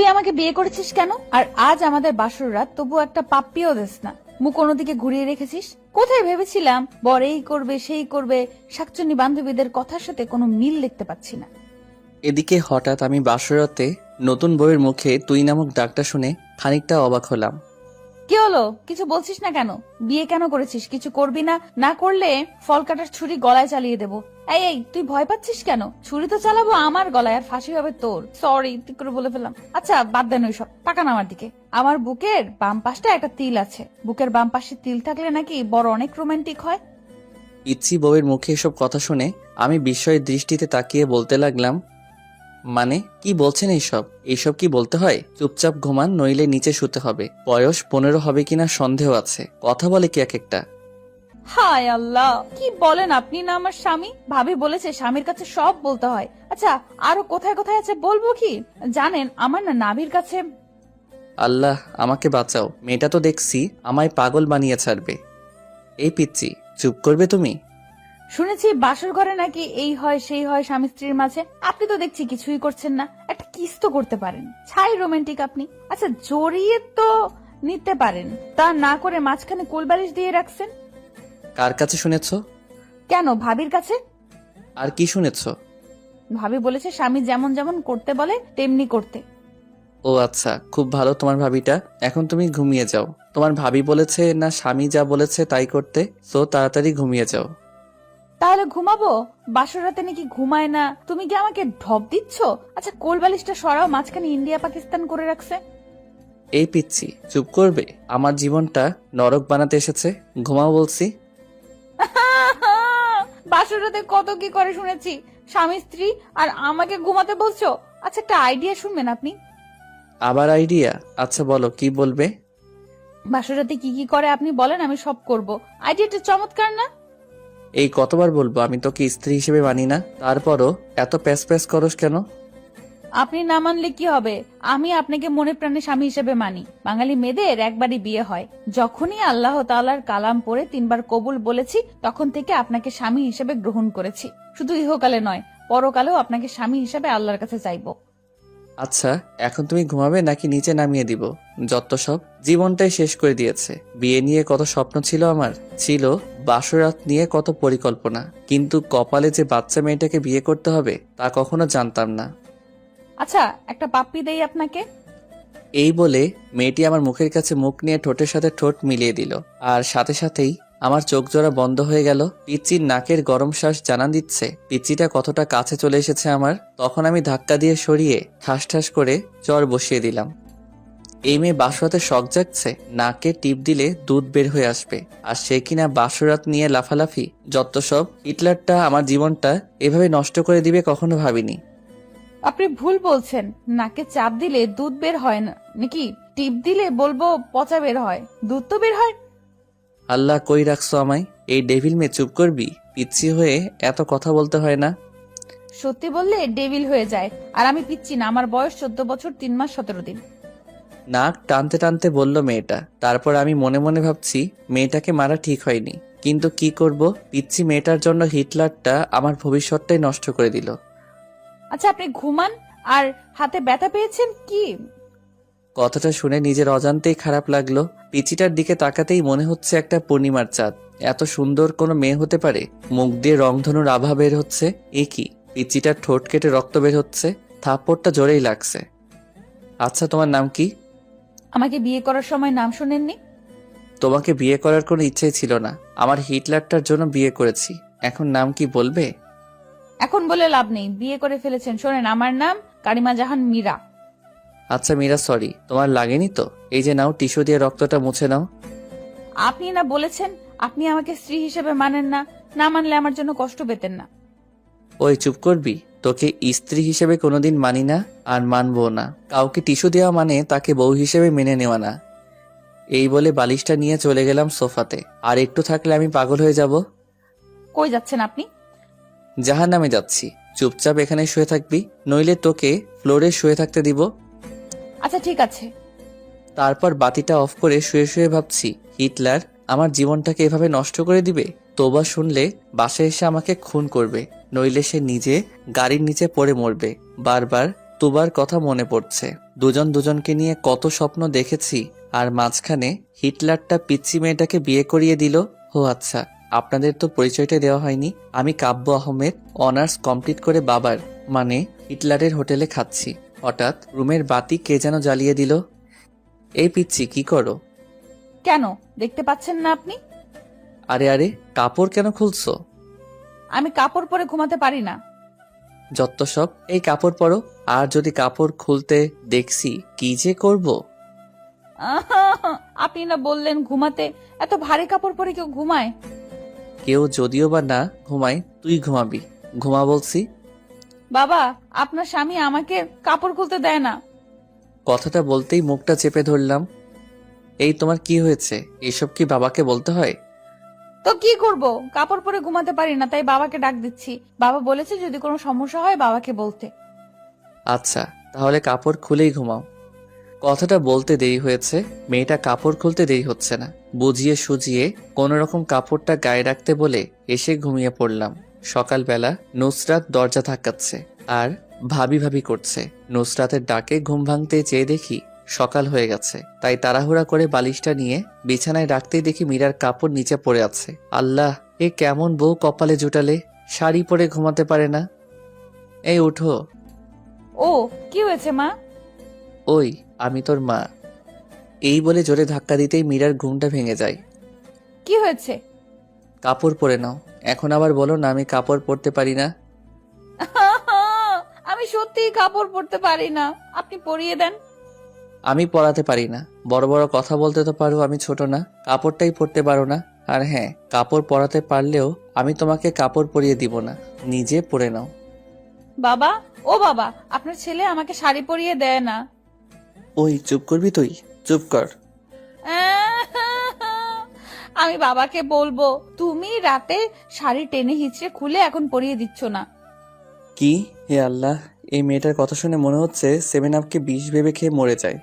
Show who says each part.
Speaker 1: তুই আমাকে বিয়ে করেছিস কেন? আর আজ আমাদের বাসর রাত, তবু একটা পাপ্পিও দেস না, মুখ অন্যদিকে ঘুরিয়ে রেখেছিস। কোথায় ভেবেছিলাম বর এই করবে সেই করবে, শাকচুন্নি বান্ধবীদের কথার সাথে কোনো মিল দেখতে পাচ্ছি না।
Speaker 2: এদিকে হঠাৎ আমি বাসরাতে নতুন বউয়ের মুখে তুই নামক ডাকটা শুনে খানিকটা অবাক হলাম।
Speaker 1: কি হলো, কিছু বলছিস না কেন? বিয়ে কেন করেছিস? কিছু করবি না? না করলে ফল কাটার ছুরি গলায় চালিয়ে দেবো। এই এই, তুই ভয় পাচ্ছিস কেন? ছুরি তো চালাবো আমার গলায়, আর ফাঁসি হবে তোর। সরি, ঠিক করে বলে ফেললাম। আচ্ছা বাদ দেন ওইসব, তাকান আমার দিকে। আমার বুকের বাম পাশটা একটা তিল আছে। বুকের বাম পাশে তিল থাকলে নাকি বড় অনেক রোমান্টিক হয়।
Speaker 2: ইচ্ছি বউয়ের মুখে এসব কথা শুনে আমি বিস্ময়ের দৃষ্টিতে তাকিয়ে বলতে লাগলাম, মানে কি বলছেন এইসব? এইসব কি বলতে হয়? চুপচাপ ঘুমান, নইলে নিচে শুতে হবে। বয়স 15 হবে কিনা সন্দেহ আছে। কথা বলে কি এক একটা।
Speaker 1: হায় আল্লাহ, কি বলেন আপনি না আমার স্বামী? ভাবি বলেছে স্বামীর কাছে সব বলতে হয়। আচ্ছা আরো কোথায় কোথায় আছে বলবো কি? জানেন আমার না নাভির কাছে।
Speaker 2: আল্লাহ আমাকে বাঁচাও, মেয়েটা তো দেখছি আমায় পাগল বানিয়ে ছাড়বে। এই পিচ্চি, চুপ করবে তুমি?
Speaker 1: শুনেছি বাসর ঘরে নাকি এই হয় সেই হয় স্বামী স্ত্রীর মাঝে। আপনি তো দেখছি কিছুই করছেন না, একটা কিস তো করতে পারেন। ছাই রোমান্টিক আপনি। আচ্ছা জড়িয়ে তো নিতে পারেন, তা না করে মাঝখানে কোলবালিশ দিয়ে রাখছেন
Speaker 2: কার কাছে শুনেছ?
Speaker 1: কেন? ভাবির কাছে।
Speaker 2: আর কি শুনেছ?
Speaker 1: ভাবি বলেছে স্বামী যেমন যেমন করতে বলে তেমনি করতে।
Speaker 2: ও আচ্ছা, খুব ভালো তোমার ভাবিটা। এখন তুমি ঘুমিয়ে যাও। তোমার ভাবি বলেছে না স্বামী যা বলেছে তাই করতে, সো তাড়াতাড়ি ঘুমিয়ে যাও।
Speaker 1: তাহলে ঘুমাবো? বাসর রাতে নাকি ঘুমায় না? তুমি কি আমাকে ঢপ দিচ্ছ? আচ্ছা কোলবালিশটা সরাও, মাঝখানে ইন্ডিয়া পাকিস্তান করে রাখছে।
Speaker 2: এই পিচ্চি, চুপ করবে? আমার জীবনটা নরক বানাতে এসেছে। ঘুমাও বলছি।
Speaker 1: বাসর রাতে কত কি করে শুনেছি, স্বামী স্ত্রী, আর আমাকে ঘুমাতে বলছো? আচ্ছা একটা আইডিয়া শুনবেন আপনি?
Speaker 2: আবার আইডিয়া? আচ্ছা বলো, কি বলবে?
Speaker 1: বাসর রাতে কি কি করে আপনি বলেন, আমি সব করব। আইডিয়াটা চমৎকার না?
Speaker 2: এই কতবার বলবো আমি তোকে স্ত্রী হিসেবে মানি না? তারপরও এত প্যাস প্যাস করস কেন?
Speaker 1: আপনি না মানলে কি হবে? আমি আপনাকে মনে প্রাণে স্বামী হিসেবে মানি। বাঙালি মেয়েদের একবারই বিয়ে হয়। যখনই আল্লাহ তাআলার কালাম পড়ে 3বার কবুল বলেছি, তখন থেকে আপনাকে স্বামী হিসেবে গ্রহণ করেছি। শুধু ইহকালে নয়, পরকালেও আপনাকে স্বামী হিসেবে আল্লাহর কাছে চাইবো।
Speaker 2: আচ্ছা এখন তুমি ঘুমাবে নাকি নিচে নামিয়ে দিব? যত সব, জীবনটাই শেষ করে দিয়েছে। বিয়ে নিয়ে কত স্বপ্ন ছিল আমার, ছিল বাসরাত নিয়ে কত পরিকল্পনা, কিন্তু কপালে যে বাচ্চা মেয়েটাকে বিয়ে করতে হবে তা কখনো জানতাম না।
Speaker 1: আচ্ছা একটা পাপ্পি দেই আপনাকে।
Speaker 2: এই বলে মেয়েটি আমার মুখের কাছে মুখ নিয়ে ঠোঁটের সাথে ঠোঁট মিলিয়ে দিল, আর সাথে সাথেই আমার চোখ জোড়া বন্ধ হয়ে গেল। পিচ্চির নাকের গরম শ্বাস জানান দিচ্ছে পিচ্চিটা কতটা কাছে চলে এসেছে আমার। তখন আমি ধাক্কা দিয়ে সরিয়ে ঠাস ঠাস করে চর বসিয়ে দিলাম। এই মেয়ে বাসরাতে শখ জাগছে, নাকে টিপ দিলে দুধ বের হয়ে আসবে, আর সে কিনা বাসরাত নিয়ে লাফালাফি। যত সব, হিটলারটা আমার জীবনটা এভাবে নষ্ট করে দিবে কখনো ভাবিনি।
Speaker 1: আপনি ভুল বলছেন। নাকে চাপ দিলে দুধ বের হয় না নাকি? টিপ দিলে বলবো পচা বের হয়, দুধ তো বের হয়।
Speaker 2: আল্লাহ কই রাখছো আমায়? এই ডেভিল মেয়ে, চুপ করবি? পিচ্ছি হয়ে এত কথা বলতে হয় না।
Speaker 1: সত্যি বললে ডেভিল হয়ে যায়। আর আমি পিচ্ছি না, আমার বয়স 14 বছর 3 মাস 17 দিন।
Speaker 2: নাক টানতে টানতে বলল মেয়েটা। তারপর আমি মনে মনে ভাবছি মেয়েটাকে মারা ঠিক হয়নি, কিন্তু কি করব, পিচ্ছি মেয়েটার জন্য হিটলারটা আমার ভবিষ্যৎটাই নষ্ট করে দিল।
Speaker 1: আচ্ছা আপনি ঘুমান। আর হাতে ব্যথা পেয়েছেন কি?
Speaker 2: কথাটা শুনে নিজের অজান্তেই খারাপ লাগলো। পিচিটার দিকে তাকাতেই মনে হচ্ছে একটা পূর্ণিমার চাঁদ। এত সুন্দর কোনো মেয়ে হতে পারে? মুখ দিয়ে রংধনুর আভা বের হচ্ছে। এ কি? পিচিটার ঠোঁট কেটে রক্ত বের হচ্ছে। থাপ্পড়টা জোরেই লাগছে। আচ্ছা তোমার নাম কি?
Speaker 1: আমাকে বিয়ে করার সময় নাম শোনেননি?
Speaker 2: তোমাকে বিয়ে করার কোনো ইচ্ছেই ছিল না, আমার হিটলারটার জন্য বিয়ে করেছি। এখন নাম কি বলবে?
Speaker 1: এখন বলে লাভ নেই, বিয়ে করে ফেলেছেন। শোনেন, আমার নাম কারিমা জাহান মীরা।
Speaker 2: আচ্ছা মীরা, সরি, তোমার লাগেনি তো? এই যে নাও, টিস্যু দিয়ে রক্তটা মুছে নাও।
Speaker 1: আপনি না বলেছেন আপনি আমাকে স্ত্রী হিসেবে মানেন না? না মানলে আমার জন্য কষ্ট পেতেন না?
Speaker 2: ওই চুপ করবি? তোকে স্ত্রী হিসেবে কোনোদিন মানি না, আর মানবো না। কাউকে টিস্যু দেওয়া মানে তাকে বউ হিসেবে মেনে নেওয়া না। এই বলে বালিশটা নিয়ে চলে গেলাম সোফাতে। আর একটু থাকলে আমি পাগল হয়ে যাব।
Speaker 1: কই যাচ্ছেন আপনি?
Speaker 2: জাহান্নামে যাচ্ছি। চুপচাপ এখানে শুয়ে থাকবি, নইলে তোকে ফ্লোরে শুয়ে থাকতে দিব।
Speaker 1: আচ্ছা ঠিক আছে।
Speaker 2: তারপর বাতিটা অফ করে শুয়ে শুয়ে ভাবছি হিটলার আমার জীবনটাকে এভাবে নষ্ট করে দিবে। তোবা শুনলে বাসায় এসে আমাকে খুন করবে, নইলে সে নিজে গাড়ির নিচে পড়ে মরবে। বারবার তুবার কথা মনে পড়ছে। দুজন দুজনকে নিয়ে কত স্বপ্ন দেখেছি, আর মাঝখানে হিটলারটা পিচ্চি মেয়েটাকে বিয়ে করিয়ে দিল। ও আচ্ছা, আপনাদের তো পরিচয়টা দেওয়া হয়নি। আমি কাব্য আহমেদ, অনার্স কমপ্লিট করে বাবার মানে হিটলারের হোটেলে খাচ্ছি। হঠাৎ রুমের বাতি কে যেন জ্বালিয়ে দিল। এই পিচ্চি, কি করো?
Speaker 1: কেন, দেখতে পাচ্ছেন না আপনি?
Speaker 2: আরে আরে, কাপড় কেন খুলছো?
Speaker 1: আমি কাপড় পরে ঘুমাতে পারি না।
Speaker 2: যত সব, এই কাপড় পরো। আর যদি কাপড় খুলতে দেখছি কি যে করব।
Speaker 1: আপনি না বললেন ঘুমাতে, এত ভারী কাপড় পরে কেউ ঘুমায়?
Speaker 2: কেউ যদিও বা না ঘুমায়, তুই ঘুমাবি। ঘুমা বলছি।
Speaker 1: বাবা, আপনার স্বামী আমাকে কাপড় খুলতে দেয় না।
Speaker 2: কথাটা বলতেই মুখটা চেপে ধরলাম। এই তোমার কি হয়েছে? এসব কি বাবাকে বলতে হয়?
Speaker 1: তো কি করব, কাপড় পরে ঘুমাতে পারি না, তাই বাবাকে ডাক দিচ্ছি। বাবা বলেছে যদি কোনো সমস্যা হয় বাবাকে বলতে।
Speaker 2: আচ্ছা, তাহলে কাপড় খুলেই ঘুমাও। কথাটা বলতে দেরি হয়েছে, মেয়েটা কাপড় খুলতে দেরি হচ্ছে না। বুঝিয়ে সুজিয়ে কোনো রকম কাপড়টা গায়ে রাখতে বলে এসে ঘুমিয়ে পড়লাম। সকালবেলা নুসরাত দরজা ধাক্কাচ্ছে আর ভাবি ভাবি করছে। নুসরাতের ডাকে ঘুম ভাঙতে চেয়ে দেখি সকাল হয়ে গেছে। তাই তাড়াহুড়া করে বালিশটা নিয়ে বিছানায় রাখতেই দেখি মীরার কাপড় নিচে পড়ে আছে। আল্লাহ, এ কেমন বউ কপালে জুটালে, শাড়ি পরে ঘুমাতে পারে না। এই উঠো।
Speaker 1: ও, কি হয়েছে মা?
Speaker 2: ওই, আমি তোর মা। এই বলে জোরে ধাক্কা দিতেই মীরার ঘুমটা ভেঙে যায়।
Speaker 1: কি হয়েছে?
Speaker 2: কাপড় পরে নাও। এখন আবার বলো না আমি কাপড় পরতে পারি না।
Speaker 1: আমি সত্যিই কাপড় পরতে পারি না, আপনি পরিয়ে দেন।
Speaker 2: আমি পরাতে পারি না। বড় বড় কথা বলতে তো পারো, আমি ছোট না। কাপড়টাই পরতে পারো না। আর হ্যাঁ, কাপড় পরাতে পারলেও আমি তোমাকে কাপড় পরিয়ে দিব না, নিজে পরে নাও।
Speaker 1: বাবা, ও বাবা, আপনার ছেলে আমাকে শাড়ি পরিয়ে দেয় না।
Speaker 2: ওই, চুপ করবি তুই? চুপ কর।
Speaker 1: আমি বাবাকে বলবো তুমি রাতে শাড়ি টেনে হিচড়ে খুলে এখন পরিয়ে দিচ্ছ না।
Speaker 2: কি? হে আল্লাহ, এই মেয়েটার কথা শুনে মনে হচ্ছে 7 আপকে বিষ ভেবে খেয়ে মরে যায়।